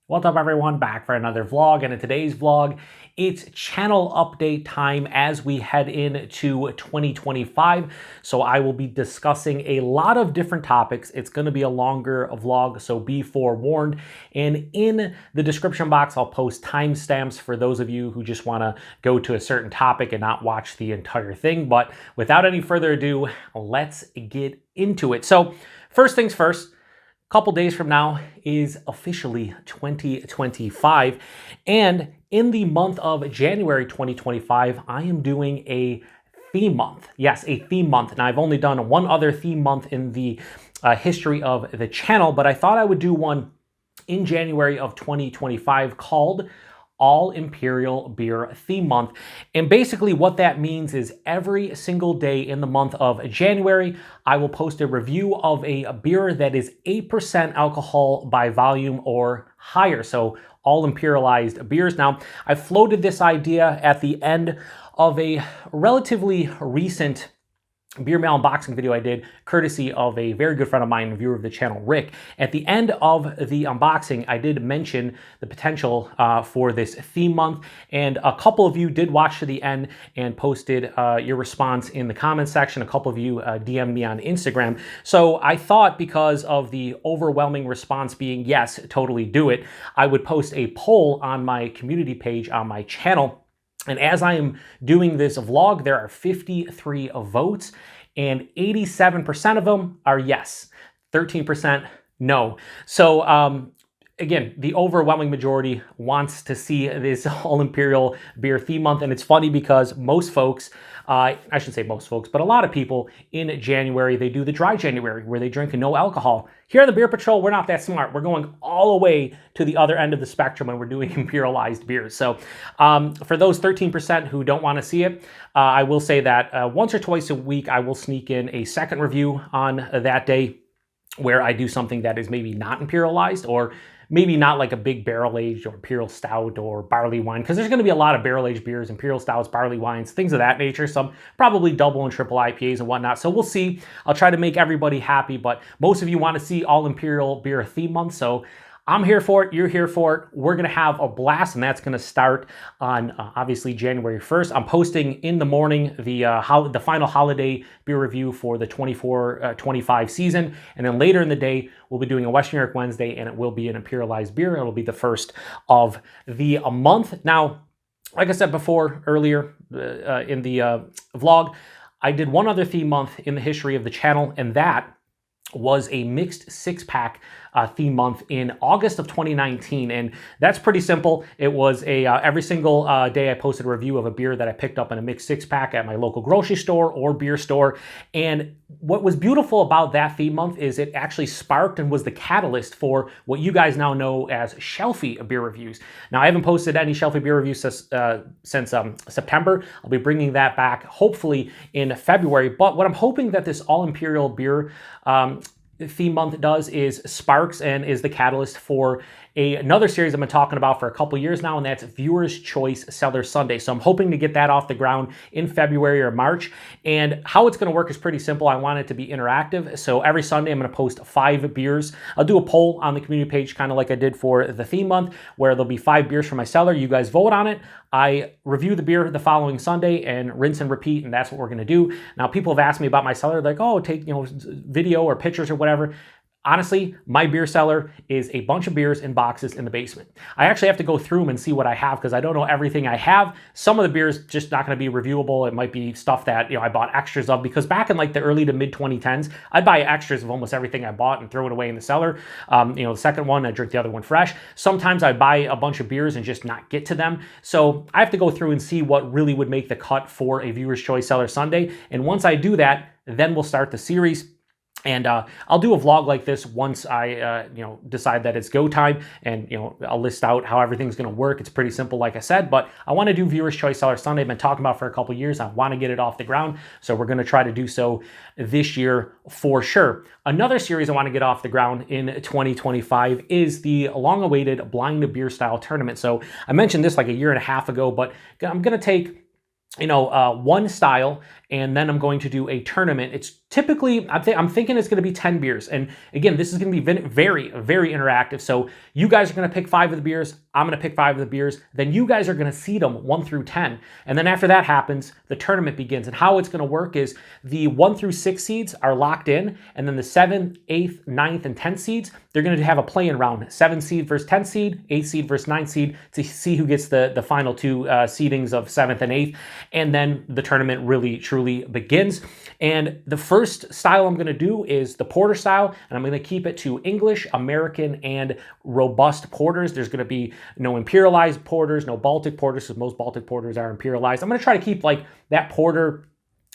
What's up everyone, back for another vlog, and in today's vlog, it's channel update time as we head into 2025. So I will be discussing a lot of different topics. It's going to be a longer vlog, so be forewarned. And in the description box, I'll post timestamps for those of you who just want to go to a certain topic and not watch the entire thing. But without any further ado, let's get into it. So first things first, couple days from now is officially 2025, and in the month of January 2025, I am doing a theme month. Yes, a theme month. And I've only done one other theme month in the history of the channel, but I thought I would do one in January of 2025 called All Imperial Beer Theme Month. And basically what that means is every single day in the month of January, I will post a review of a beer that is 8% alcohol by volume or higher. So all imperialized beers. Now, I floated this idea at the end of a relatively recent beer mail unboxing video I did, courtesy of a very good friend of mine, a viewer of the channel, Rick. At the end of the unboxing, I did mention the potential for this theme month, and a couple of you did watch to the end and posted your response in the comment section. A couple of you DM'd me on Instagram. So I thought, because of the overwhelming response being yes, totally do it, I would post a poll on my community page on my channel. And as I am doing this vlog, there are 53 votes, and 87% of them are yes, 13% no. So again, the overwhelming majority wants to see this All Imperial Beer Theme Month. And it's funny because most folks, I shouldn't say most folks, but a lot of people in January, they do the dry January where they drink no alcohol. Here on the Beer Patrol, we're not that smart. We're going all the way to the other end of the spectrum and we're doing imperialized beers. So for those 13% who don't want to see it, I will say that once or twice a week, I will sneak in a second review on that day where I do something that is maybe not imperialized, or maybe not like a big barrel-aged or imperial stout or barley wine, because there's going to be a lot of barrel-aged beers, imperial stouts, barley wines, things of that nature, some probably double and triple IPAs and whatnot. So we'll see. I'll try to make everybody happy, but most of you want to see All Imperial Beer Theme Month, so I'm here for it, you're here for it. We're going to have a blast, and that's going to start on obviously January 1st. I'm posting in the morning the final holiday beer review for the 24-25 season, and then later in the day, we'll be doing a Western New York Wednesday, and it will be an imperialized beer. It'll be the first of the month. Now, like I said before, earlier in the vlog, I did one other theme month in the history of the channel, and that was a mixed six-pack theme month in August of 2019, and that's pretty simple. It was a every single day I posted a review of a beer that I picked up in a mixed six-pack at my local grocery store or beer store. And what was beautiful about that theme month is it actually sparked and was the catalyst for what you guys now know as shelfie beer reviews. Now, I haven't posted any shelfie beer reviews since September. I'll be bringing that back hopefully in February. But what I'm hoping that this All Imperial Beer theme month does is sparks and is the catalyst for another series I've been talking about for a couple years now, and that's Viewer's Choice Cellar Sunday. So I'm hoping to get that off the ground in February or March. And how it's going to work is pretty simple. I want it to be interactive. So every Sunday I'm going to post 5 beers. I'll do a poll on the community page, kind of like I did for the theme month, where there'll be 5 beers from my cellar. You guys vote on it. I review the beer the following Sunday and rinse and repeat, and that's what we're going to do. Now, people have asked me about my cellar, like, oh, take video or pictures or whatever. Honestly, my beer cellar is a bunch of beers in boxes in the basement. I actually have to go through them and see what I have because I don't know everything I have. Some of the beers just not going to be reviewable. It might be stuff that I bought extras of, because back in like the early to mid 2010s, I'd buy extras of almost everything I bought and throw it away in the cellar. The second one, I drink the other one fresh. Sometimes I'd buy a bunch of beers and just not get to them. So I have to go through and see what really would make the cut for a Viewer's Choice Cellar Sunday. And once I do that, then we'll start the series. And I'll do a vlog like this once I, decide that it's go time, and I'll list out how everything's going to work. It's pretty simple, like I said, but I want to do Viewer's Choice Cellar Sunday. I've been talking about for a couple years. I want to get it off the ground, so we're going to try to do so this year for sure. Another series I want to get off the ground in 2025 is the long-awaited Blind Beer Style Tournament. So I mentioned this like a year and a half ago, but I'm going to take one style, and then I'm going to do a tournament. It's typically, I'm thinking it's going to be 10 beers. And again, this is going to be very, very interactive. So you guys are going to pick 5 of the beers. I'm going to pick 5 of the beers. Then you guys are going to seed them 1 through 10. And then after that happens, the tournament begins. And how it's going to work is the 1 through 6 seeds are locked in. And then the 7th, 8th, 9th, and 10th seeds, they're going to have a play-in round. 7 seed versus 10 seed, 8 seed versus 9 seed to see who gets the final 2 seedings of 7th and 8th. And then the tournament really, truly begins. And the first style I'm going to do is the porter style, and I'm going to keep it to English, American, and robust porters. There's going to be no imperialized porters, no Baltic porters, because most Baltic porters are imperialized. I'm going to try to keep like that porter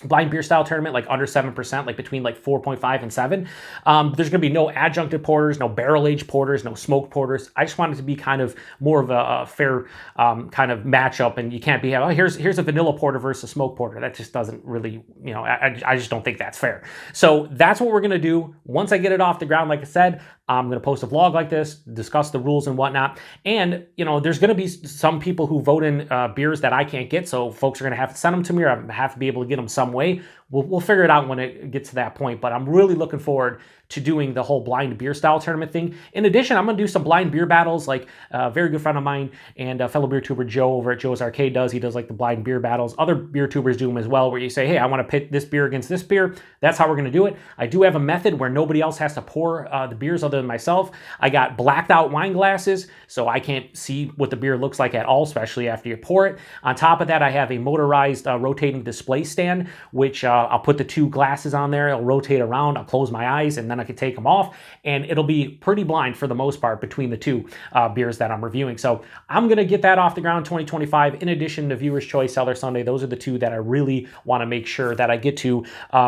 blind beer style tournament like under 7%, like between like 4.5 and 7. There's going to be no adjuncted porters, no barrel aged porters, no smoked porters. I just want it to be kind of more of a fair kind of matchup, and you can't be, oh, here's a vanilla porter versus a smoked porter. That just doesn't really, you know, I just don't think that's fair. So that's what we're going to do. Once I get it off the ground, like I said, I'm going to post a vlog like this, discuss the rules and whatnot. And, you know, there's going to be some people who vote in beers that I can't get. So folks are going to have to send them to me, or I have to be able to get them some way. We'll figure it out when it gets to that point. But I'm really looking forward to doing the whole blind beer style tournament thing. In addition, I'm going to do some blind beer battles, like a very good friend of mine and a fellow beer tuber Joe over at Joe's Arcade does. He does like the blind beer battles. Other beer tubers do them as well, where you say, hey, I want to pit this beer against this beer. That's how we're going to do it. I do have a method where nobody else has to pour the beers other than myself. I got blacked out wine glasses, so I can't see what the beer looks like at all, especially after you pour it. On top of that, I have a motorized rotating display stand, which I'll put the 2 glasses on there. It'll rotate around. I'll close my eyes, and then I can take them off, and it'll be pretty blind for the most part between the 2 beers that I'm reviewing. So I'm going to get that off the ground 2025. In addition to Viewer's Choice, Cellar Sunday, those are the 2 that I really want to make sure that I get to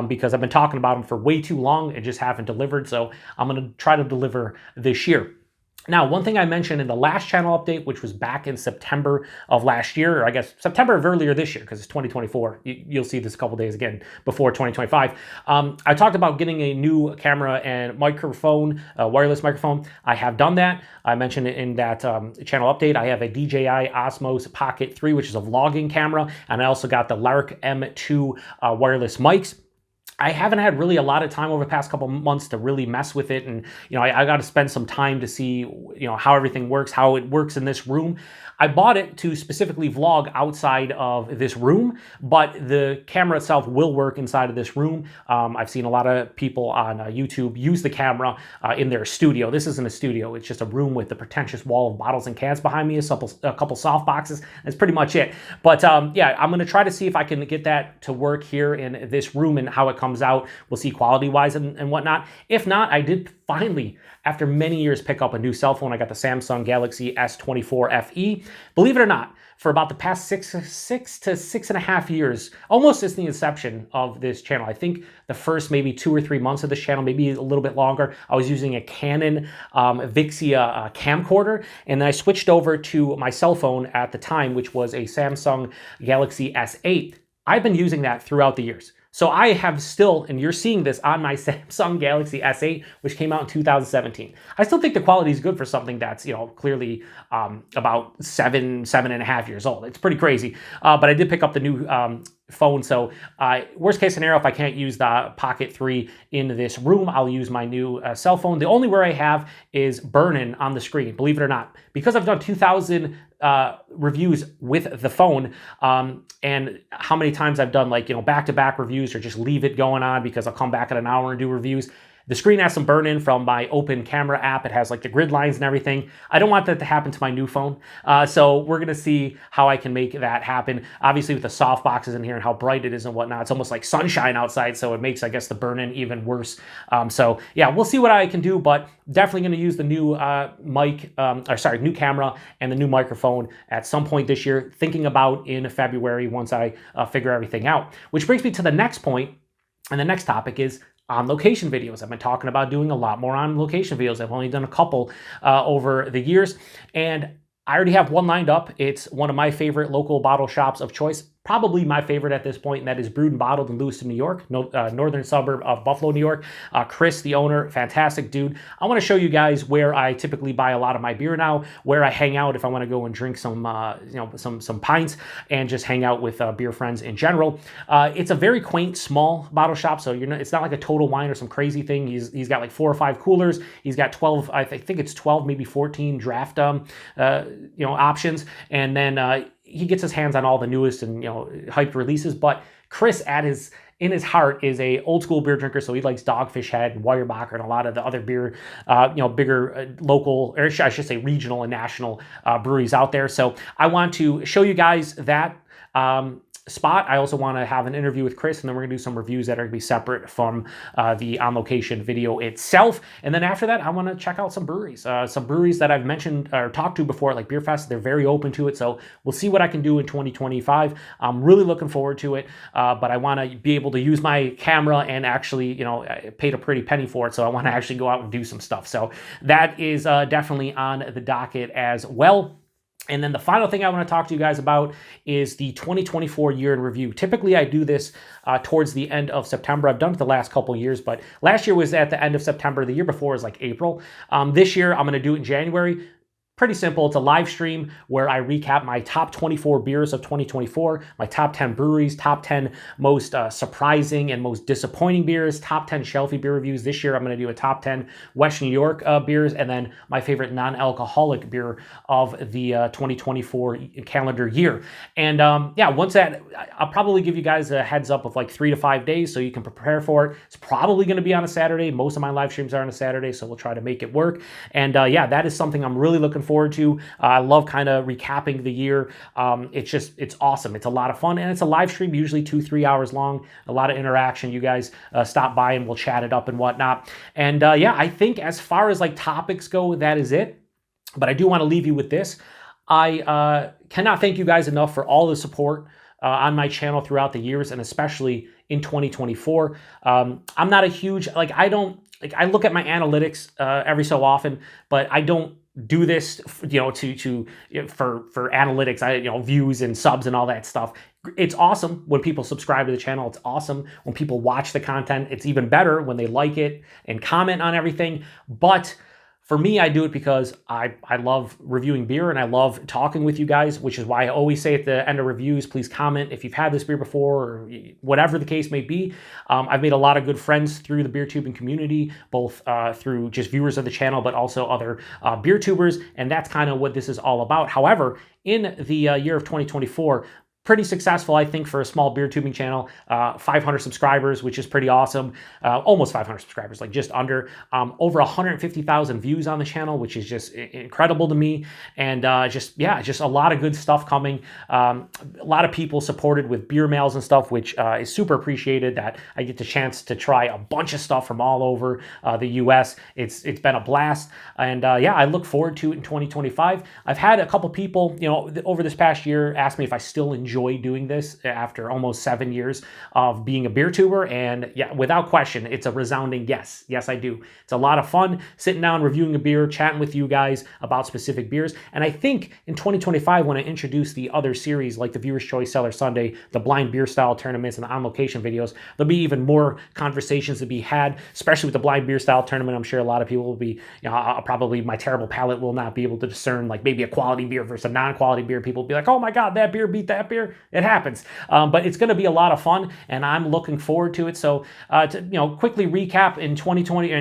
because I've been talking about them for way too long and just haven't delivered. So I'm going to try to deliver this year. Now, one thing I mentioned in the last channel update, which was back in September of last year, or I guess September of earlier this year, because it's 2024. You'll see this a couple days again before 2025. I talked about getting a new camera and microphone, wireless microphone. I have done that. I mentioned it in that channel update. I have a DJI Osmos Pocket 3, which is a vlogging camera, and I also got the Lark M2 wireless mics. I haven't had really a lot of time over the past couple months to really mess with it. And, you know, I got to spend some time to see, you know, how everything works, how it works in this room. I bought it to specifically vlog outside of this room, but the camera itself will work inside of this room. I've seen a lot of people on YouTube use the camera in their studio. This isn't a studio. It's just a room with the pretentious wall of bottles and cans behind me, a couple soft boxes. That's pretty much it. But yeah, I'm going to try to see if I can get that to work here in this room and how it comes out. We'll see quality-wise and whatnot. If not, I did finally, after many years, pick up a new cell phone. I got the Samsung Galaxy S24 FE. Believe it or not, for about the past six to 6.5 years, almost since the inception of this channel, I think the first maybe 2 or 3 months of this channel, maybe a little bit longer, I was using a Canon Vixia camcorder, and then I switched over to my cell phone at the time, which was a Samsung Galaxy S8. I've been using that throughout the years. So I have still, and you're seeing this on my Samsung Galaxy S8, which came out in 2017. I still think the quality is good for something that's, you know, clearly about 7.5 years old. It's pretty crazy. But I did pick up the new phone. So worst case scenario, if I can't use the Pocket 3 in this room, I'll use my new cell phone. The only where I have is burn-in on the screen, believe it or not. Because I've done 2,000 reviews with the phone, and how many times I've done, like, you know, back-to-back reviews or just leave it going on because I'll come back in an hour and do reviews. The screen has some burn-in from my open camera app. It has like the grid lines and everything. I don't want that to happen to my new phone. So we're gonna see how I can make that happen. Obviously with the soft boxes in here and how bright it is and whatnot, it's almost like sunshine outside, so it makes, I guess, the burn-in even worse. So yeah, we'll see what I can do, but definitely gonna use the new new camera and the new microphone at some point this year, thinking about in February once I figure everything out. Which brings me to the next point, and the next topic is on location videos. I've been talking about doing a lot more on location videos. I've only done a couple over the years, and I already have one lined up. It's one of my favorite local bottle shops of choice. probably my favorite at this point, and that is brewed and bottled in Lewiston, New York, northern suburb of Buffalo, New York. Chris, the owner, fantastic dude. I want to show you guys where I typically buy a lot of my beer now, where I hang out if I want to go and drink some, some pints and just hang out with beer friends in general. It's a very quaint, small bottle shop, so it's not like a Total Wine or some crazy thing. He's got like 4 or 5 coolers. He's got 12, I think it's 12, maybe 14 draft, options, and then he gets his hands on all the newest and hyped releases. But Chris, in his heart, is a old school beer drinker, so he likes Dogfish Head and Weyerbacher and a lot of the other beer, bigger local, or I should say regional and national breweries out there. So I want to show you guys that spot. I also want to have an interview with Chris, and then we're going to do some reviews that are going to be separate from the on location video itself. And then after that, I want to check out some breweries that I've mentioned or talked to before, like Beer Fest. They're very open to it, so we'll see what I can do in 2025. I'm really looking forward to it, but I want to be able to use my camera and actually, I paid a pretty penny for it, so I want to actually go out and do some stuff. So that is definitely on the docket as well. And then the final thing I want to talk to you guys about is the 2024 year in review. Typically, I do this towards the end of September. I've done it the last couple of years, but last year was at the end of September. The year before was like April. This year, I'm going to do it in January. Pretty simple. It's a live stream where I recap my top 24 beers of 2024, my top 10 breweries, top 10 most surprising and most disappointing beers, top 10 shelfie beer reviews. This year, I'm going to do a top 10 West New York beers, and then my favorite non-alcoholic beer of the 2024 calendar year. And once that, I'll probably give you guys a heads up of like 3 to 5 days so you can prepare for it. It's probably going to be on a Saturday. Most of my live streams are on a Saturday, so we'll try to make it work. And that is something I'm really looking forward to. I love kind of recapping the year. It's awesome. It's a lot of fun, and it's a live stream, usually 2-3 hours long. A lot of interaction. You guys stop by and we'll chat it up and whatnot. And I think as far as like topics go, that is it. But I do want to leave you with this. I cannot thank you guys enough for all the support on my channel throughout the years, and especially in 2024. I'm not a huge, I look at my analytics every so often, but I don't do this, for analytics, views and subs and all that stuff. It's awesome when people subscribe to the channel. It's awesome when people watch the content. It's even better when they like it and comment on everything. But for me, I do it because I love reviewing beer and I love talking with you guys, which is why I always say at the end of reviews, please comment if you've had this beer before or whatever the case may be. I've made a lot of good friends through the beer tubing community, both through just viewers of the channel, but also other beer tubers, and that's kind of what this is all about. However, in the year of 2024, pretty successful, I think, for a small beer tubing channel. 500 subscribers, which is pretty awesome. Almost 500 subscribers, like just under. Over 150,000 views on the channel, which is just incredible to me. And just a lot of good stuff coming. A lot of people supported with beer mails and stuff, which is super appreciated, that I get the chance to try a bunch of stuff from all over the U.S. It's been a blast. And I look forward to it in 2025. I've had a couple people, over this past year ask me if I still enjoy doing this after almost 7 years of being a beer tuber, and without question, it's a resounding yes. Yes, I do. It's a lot of fun sitting down, reviewing a beer, chatting with you guys about specific beers. And I think in 2025, when I introduce the other series like the Viewer's Choice Cellar Sunday, the blind beer style tournaments, and the on location videos, there'll be even more conversations to be had, especially with the blind beer style tournament. I'm sure a lot of people will be, probably my terrible palate will not be able to discern like maybe a quality beer versus a non-quality beer. People will be like, oh my God, that beer beat that beer. It happens. But it's going to be a lot of fun, and I'm looking forward to it. So to quickly recap, in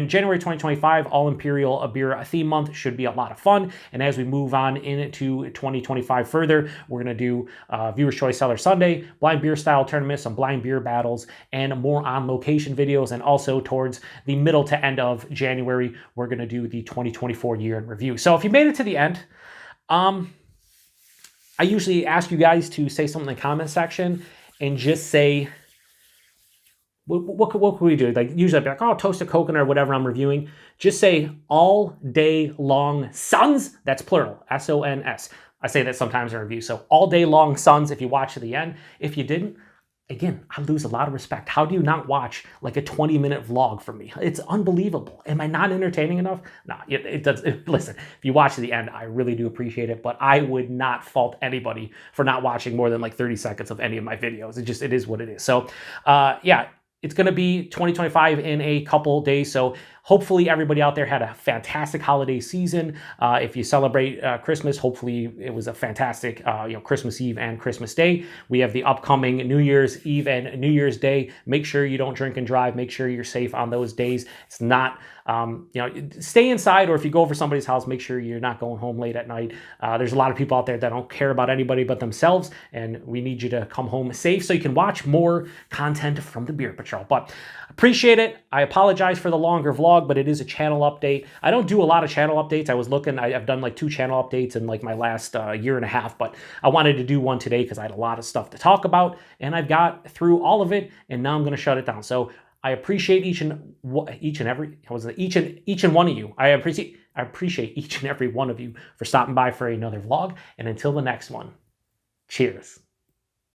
January 2025, all Imperial a beer theme month should be a lot of fun. And as we move on into 2025 further, we're going to do Viewer's Choice Cellar Sunday, blind beer style tournaments, some blind beer battles, and more on location videos. And also towards the middle to end of January, we're going to do the 2024 year in review. So if you made it to the end, I usually ask you guys to say something in the comment section and just say, what could we do? Like usually I'd be like, oh, toasted coconut or whatever I'm reviewing. Just say all day long suns. That's plural, S-O-N-S. I say that sometimes in reviews. So all day long suns if you watch to the end. If you didn't, again, I lose a lot of respect. How do you not watch like a 20-minute vlog from me? It's unbelievable. Am I not entertaining enough? No, it does. Listen, if you watch to the end, I really do appreciate it, but I would not fault anybody for not watching more than like 30 seconds of any of my videos. It is what it is. So, yeah, it's going to be 2025 in a couple days. So hopefully everybody out there had a fantastic holiday season. If you celebrate Christmas, hopefully it was a fantastic Christmas Eve and Christmas Day. We have the upcoming New Year's Eve and New Year's Day. Make sure you don't drink and drive. Make sure you're safe on those days. It's not, stay inside, or if you go over somebody's house, make sure you're not going home late at night. There's a lot of people out there that don't care about anybody but themselves, and we need you to come home safe so you can watch more content from the Beer Patrol. But appreciate it. I apologize for the longer vlog, but it is a channel update. I don't do a lot of channel updates. I was looking, I've done like 2 channel updates in like my last year and a half, but I wanted to do one today because I had a lot of stuff to talk about, and I've got through all of it, and now I'm going to shut it down. So I appreciate each and one of you. I appreciate each and every one of you for stopping by for another vlog, and until the next one, cheers.